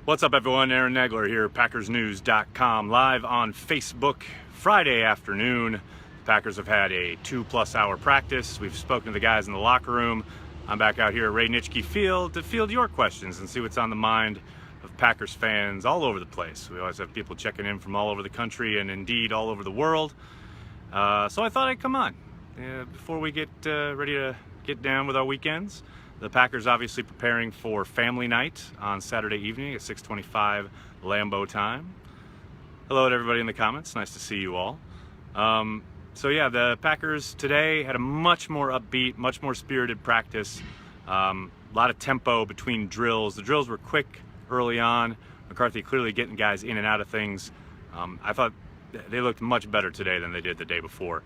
What's up, everyone? Aaron Nagler here, PackersNews.com, live on Facebook Friday afternoon. The Packers have had a 2+ hour practice. We've spoken to the guys in the locker room. I'm back out here at Ray Nitschke Field to field your questions and see what's on the mind of Packers fans all over the place. We always have people checking in from all over the country and indeed all over the world. So I thought I'd come on before we get ready to get down with our weekends. The Packers obviously preparing for family night on Saturday evening at 6:25 Lambeau time. Hello to everybody in the comments. Nice to see you all. So yeah, the Packers today had a much more upbeat, much more spirited practice. A lot of tempo between drills. The drills were quick early on. McCarthy clearly getting guys in and out of things. I thought they looked much better today than they did the day before.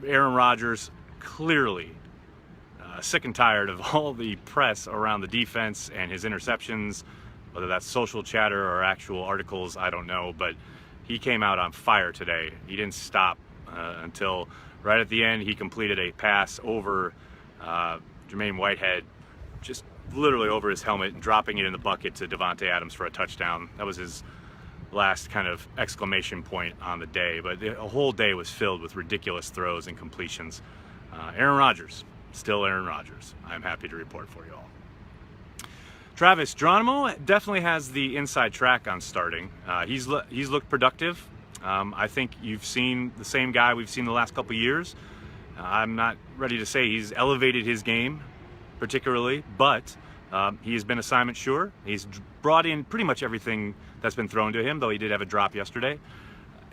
Aaron Rodgers clearly sick and tired of all the press around the defense and his interceptions, whether that's social chatter or actual articles, I don't know, but he came out on fire today. He didn't stop until right at the end. He completed a pass over Jermaine Whitehead, just literally over his helmet, and dropping it in the bucket to Davante Adams for a touchdown. That was his last kind of exclamation point on the day, but the whole day was filled with ridiculous throws and completions. Aaron Rodgers, still Aaron Rodgers. I'm happy to report for you all. Travis Geronimo definitely has the inside track on starting. He's looked productive. I think you've seen the same guy we've seen the last couple years. I'm not ready to say he's elevated his game particularly, but he has been assignment sure. He's brought in pretty much everything that's been thrown to him, though he did have a drop yesterday.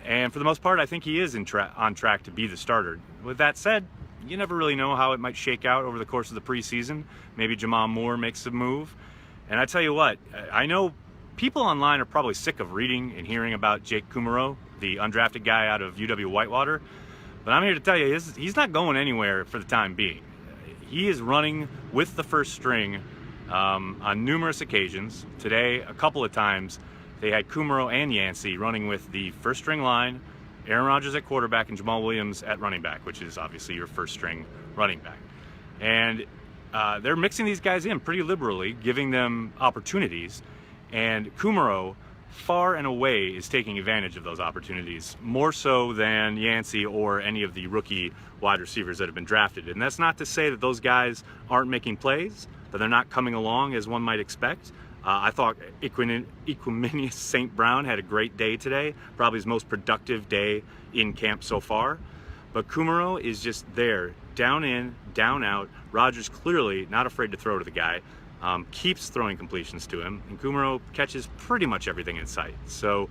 And for the most part, I think he is on track to be the starter. With that said, you never really know how it might shake out over the course of the preseason. Maybe Jamal Moore makes a move. And I tell you what, I know people online are probably sick of reading and hearing about Jake Kumerow, the undrafted guy out of UW-Whitewater. But I'm here to tell you, he's not going anywhere for the time being. He is running with the first string on numerous occasions. Today, a couple of times, they had Kumerow and Yancey running with the first string line, Aaron Rodgers at quarterback, and Jamal Williams at running back, which is obviously your first string running back. And they're mixing these guys in pretty liberally, giving them opportunities. And Kumerow, far and away, is taking advantage of those opportunities, more so than Yancey or any of the rookie wide receivers that have been drafted. And that's not to say that those guys aren't making plays, that they're not coming along as one might expect. I thought Equiminius St. Brown had a great day today, probably his most productive day in camp so far. But Kumerow is just there, down in, down out. Rodgers clearly not afraid to throw to the guy, keeps throwing completions to him, and Kumerow catches pretty much everything in sight. So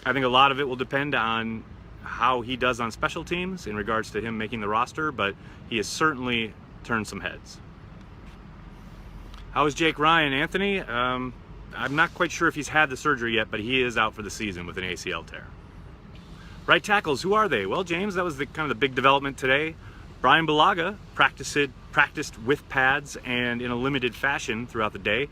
I think a lot of it will depend on how he does on special teams in regards to him making the roster, but he has certainly turned some heads. How is Jake Ryan, Anthony? I'm not quite sure if he's had the surgery yet, but he is out for the season with an ACL tear. Right tackles, who are they? Well, James, that was kind of the big development today. Bryan Bulaga practiced with pads and in a limited fashion throughout the day.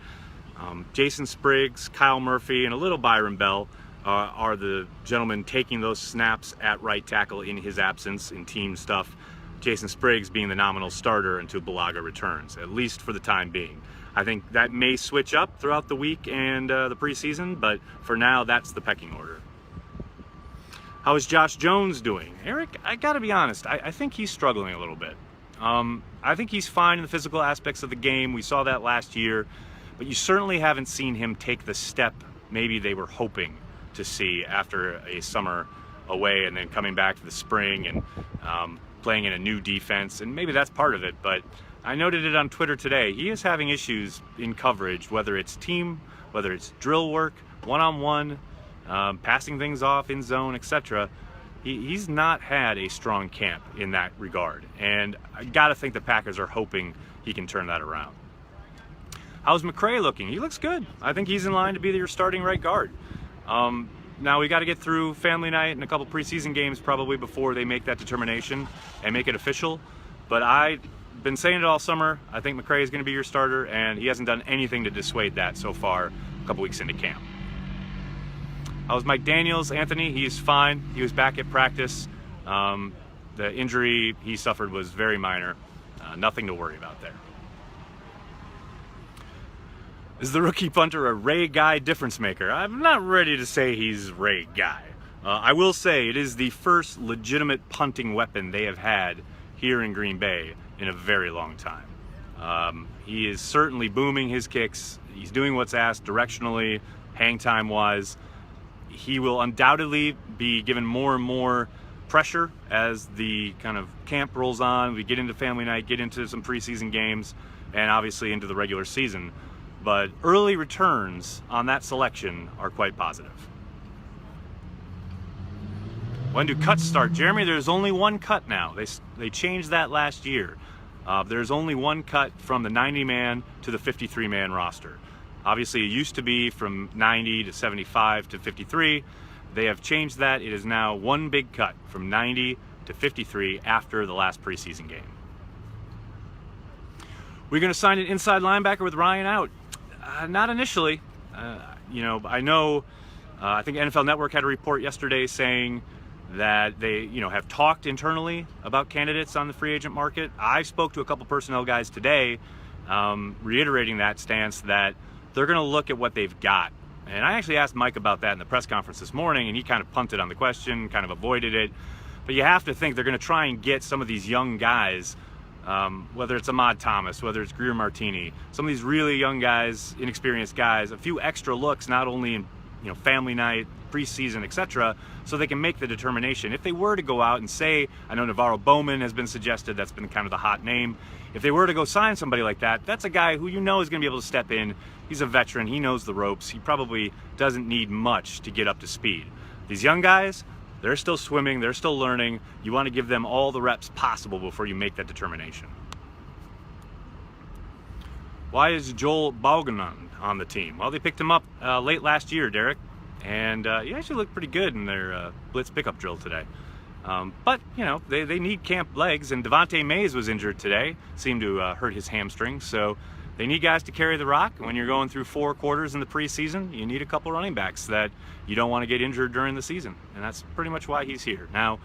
Jason Spriggs, Kyle Murphy, and a little Byron Bell are the gentlemen taking those snaps at right tackle in his absence in team stuff. Jason Spriggs being the nominal starter until Bulaga returns, at least for the time being. I think that may switch up throughout the week and the preseason, but for now, that's the pecking order. How is Josh Jones doing? Eric, I gotta be honest, I think he's struggling a little bit. I think he's fine in the physical aspects of the game. We saw that last year, but you certainly haven't seen him take the step maybe they were hoping to see after a summer away and then coming back for the spring and playing in a new defense, and maybe that's part of it, but I noted it on Twitter today. He is having issues in coverage, whether it's team, whether it's drill work, one-on-one, passing things off in zone, etc. He's not had a strong camp in that regard, and I gotta think the Packers are hoping he can turn that around. How's McCray looking? He looks good. I think he's in line to be your starting right guard. Now we got to get through family night and a couple preseason games probably before they make that determination and make it official, but I've been saying it all summer. I think McCray is going to be your starter, and he hasn't done anything to dissuade that so far a couple weeks into camp. How's Mike Daniels? Anthony, he's fine. He was back at practice. The injury he suffered was very minor. Nothing to worry about there. Is the rookie punter a Ray Guy difference maker? I'm not ready to say he's Ray Guy. I will say it is the first legitimate punting weapon they have had here in Green Bay in a very long time. He is certainly booming his kicks. He's doing what's asked directionally, hang time wise. He will undoubtedly be given more and more pressure as the kind of camp rolls on. We get into family night, get into some preseason games, and obviously into the regular season. But early returns on that selection are quite positive. When do cuts start? Jeremy, there's only one cut now. They changed that last year. There's only one cut from the 90-man to the 53-man roster. Obviously, it used to be from 90 to 75 to 53. They have changed that. It is now one big cut from 90 to 53 after the last preseason game. We're going to sign an inside linebacker with Ryan out. Not initially. I know, I think NFL Network had a report yesterday saying that they, have talked internally about candidates on the free agent market. I spoke to a couple personnel guys today, reiterating that stance that they're going to look at what they've got. And I actually asked Mike about that in the press conference this morning, and he kind of punted on the question, kind of avoided it. But you have to think they're going to try and get some of these young guys, whether it's Ahmad Thomas, whether it's Greer Martini, some of these really young guys, inexperienced guys, a few extra looks, not only in family night, preseason, etc., so they can make the determination. If they were to go out and say, I know Navarro Bowman has been suggested, that's been kind of the hot name. If they were to go sign somebody like that, that's a guy who is going to be able to step in. He's a veteran, he knows the ropes, he probably doesn't need much to get up to speed. These young guys, they're still swimming, they're still learning. You want to give them all the reps possible before you make that determination. Why is Joel Bauganon on the team? Well, they picked him up late last year, Derek, and he actually looked pretty good in their blitz pickup drill today. But, they need camp legs, and Devontae Mays was injured today, seemed to hurt his hamstring, so they need guys to carry the rock. When you're going through 4 quarters in the preseason, you need a couple running backs that you don't want to get injured during the season, and that's pretty much why he's here. Now,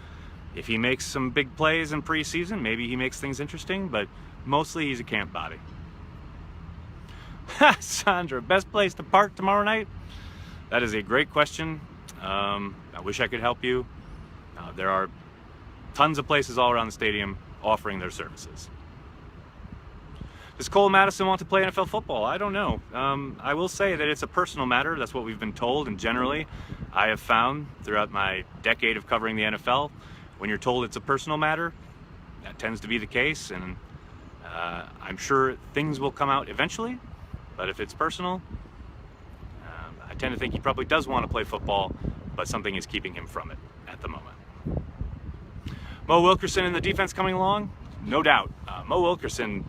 if he makes some big plays in preseason, maybe he makes things interesting, but mostly he's a camp body. Sandra, best place to park tomorrow night? That is a great question. I wish I could help you. There are tons of places all around the stadium offering their services. Does Cole Madison want to play NFL football? I don't know. I will say that it's a personal matter. That's what we've been told, and generally I have found throughout my decade of covering the NFL, when you're told it's a personal matter, that tends to be the case, and I'm sure things will come out eventually. But if it's personal, I tend to think he probably does want to play football, but something is keeping him from it at the moment. Mo Wilkerson in the defense coming along? No doubt. Mo Wilkerson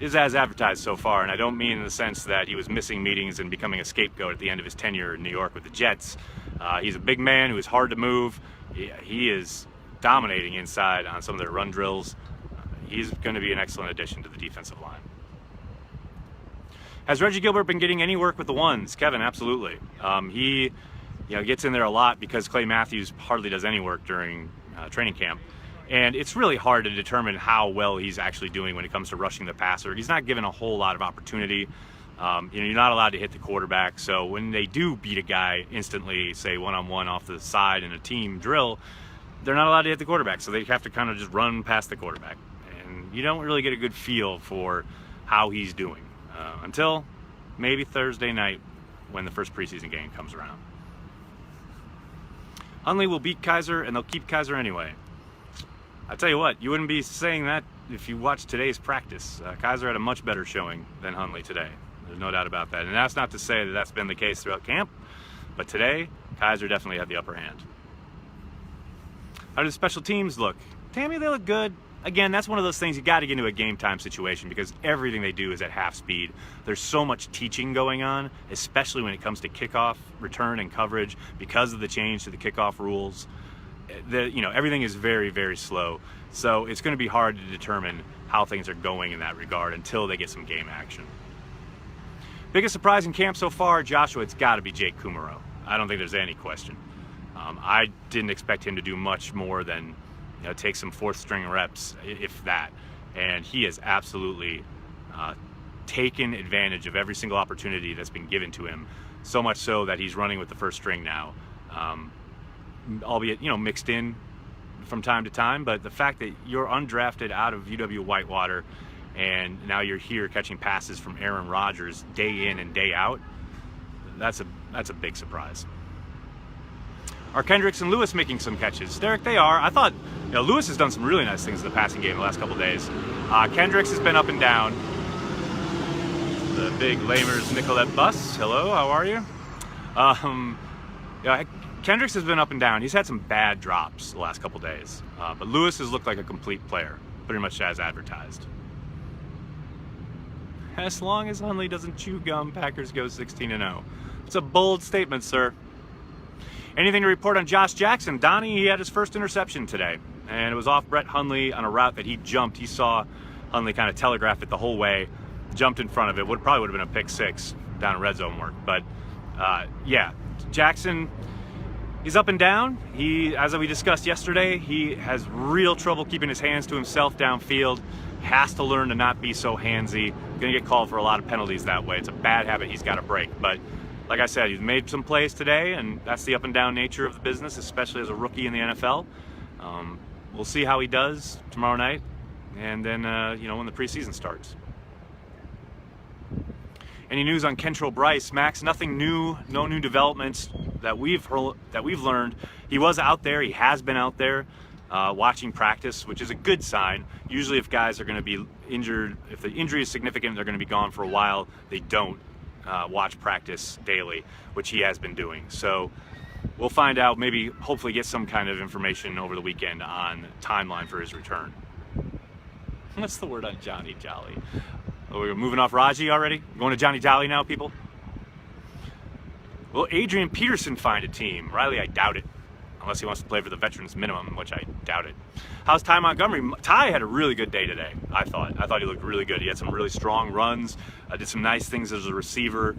is as advertised so far, and I don't mean in the sense that he was missing meetings and becoming a scapegoat at the end of his tenure in New York with the Jets. He's a big man who is hard to move. He is dominating inside on some of their run drills. He's going to be an excellent addition to the defensive line. Has Reggie Gilbert been getting any work with the ones? Kevin, absolutely. He gets in there a lot because Clay Matthews hardly does any work during training camp. And it's really hard to determine how well he's actually doing when it comes to rushing the passer. He's not given a whole lot of opportunity. You're not allowed to hit the quarterback. So when they do beat a guy instantly, say one-on-one off the side in a team drill, they're not allowed to hit the quarterback. So they have to kind of just run past the quarterback. And you don't really get a good feel for how he's doing until maybe Thursday night when the first preseason game comes around. Hundley will beat Kaiser, and they'll keep Kaiser anyway. I tell you what, you wouldn't be saying that if you watched today's practice. Kaiser had a much better showing than Hundley today. There's no doubt about that. And that's not to say that that's been the case throughout camp, but today, Kaiser definitely had the upper hand. How do the special teams look? Tammy, they look good. Again, that's one of those things you got to get into a game time situation because everything they do is at half speed. There's so much teaching going on, especially when it comes to kickoff, return, and coverage because of the change to the kickoff rules. Everything is very, very slow. So it's going to be hard to determine how things are going in that regard until they get some game action. Biggest surprise in camp so far, Joshua, it's got to be Jake Kumaro. I don't think there's any question. I didn't expect him to do much more than take some fourth string reps, if that. And he has absolutely taken advantage of every single opportunity that's been given to him, so much so that he's running with the first string now, albeit, mixed in from time to time. But the fact that you're undrafted out of UW-Whitewater and now you're here catching passes from Aaron Rodgers day in and day out, that's a big surprise. Are Kendricks and Lewis making some catches? Derek, they are. I thought Lewis has done some really nice things in the passing game the last couple of days. Kendricks has been up and down. The big Lamers Nicolette bus. Hello, how are you? Kendricks has been up and down. He's had some bad drops the last couple of days. But Lewis has looked like a complete player, pretty much as advertised. As long as Hundley doesn't chew gum, Packers go 16-0. It's a bold statement, sir. Anything to report on Josh Jackson? Donnie, he had his first interception today, and it was off Brett Hundley on a route that he jumped. He saw Hundley kind of telegraph it the whole way, jumped in front of it. Probably would have been a pick six down in red zone work. But yeah, Jackson, he's up and down. As we discussed yesterday, he has real trouble keeping his hands to himself downfield. Has to learn to not be so handsy. Going to get called for a lot of penalties that way. It's a bad habit he's got to break. But like I said, he's made some plays today, and that's the up and down nature of the business, especially as a rookie in the NFL. We'll see how he does tomorrow night, and then when the preseason starts. Any news on Kentrell Brice? Max, nothing new, no new developments that we've learned. He was out there. He has been out there watching practice, which is a good sign. Usually, if guys are going to be injured, if the injury is significant, they're going to be gone for a while. They don't watch practice daily, which he has been doing. So we'll find out, maybe hopefully get some kind of information over the weekend on timeline for his return. What's the word on Johnny Jolly? Oh, we're moving off Raji already? Going to Johnny Jolly now, people? Will Adrian Peterson find a team? Riley, I doubt it. Unless he wants to play for the veterans minimum, which I doubt it. How's Ty Montgomery? Ty had a really good day today, I thought. I thought he looked really good. He had some really strong runs, did some nice things as a receiver.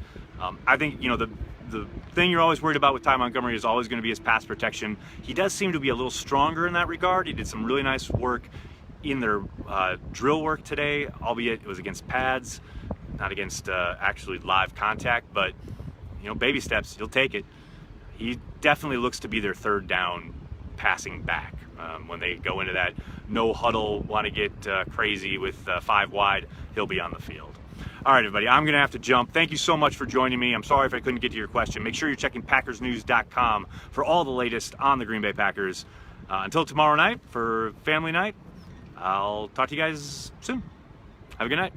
I think, the thing you're always worried about with Ty Montgomery is always going to be his pass protection. He does seem to be a little stronger in that regard. He did some really nice work in their drill work today, albeit it was against pads, not against actually live contact. But, baby steps, you'll take it. He definitely looks to be their third down passing back. When they go into that no huddle, want to get crazy with 5 wide, he'll be on the field. All right, everybody, I'm going to have to jump. Thank you so much for joining me. I'm sorry if I couldn't get to your question. Make sure you're checking PackersNews.com for all the latest on the Green Bay Packers. Until tomorrow night for family night, I'll talk to you guys soon. Have a good night.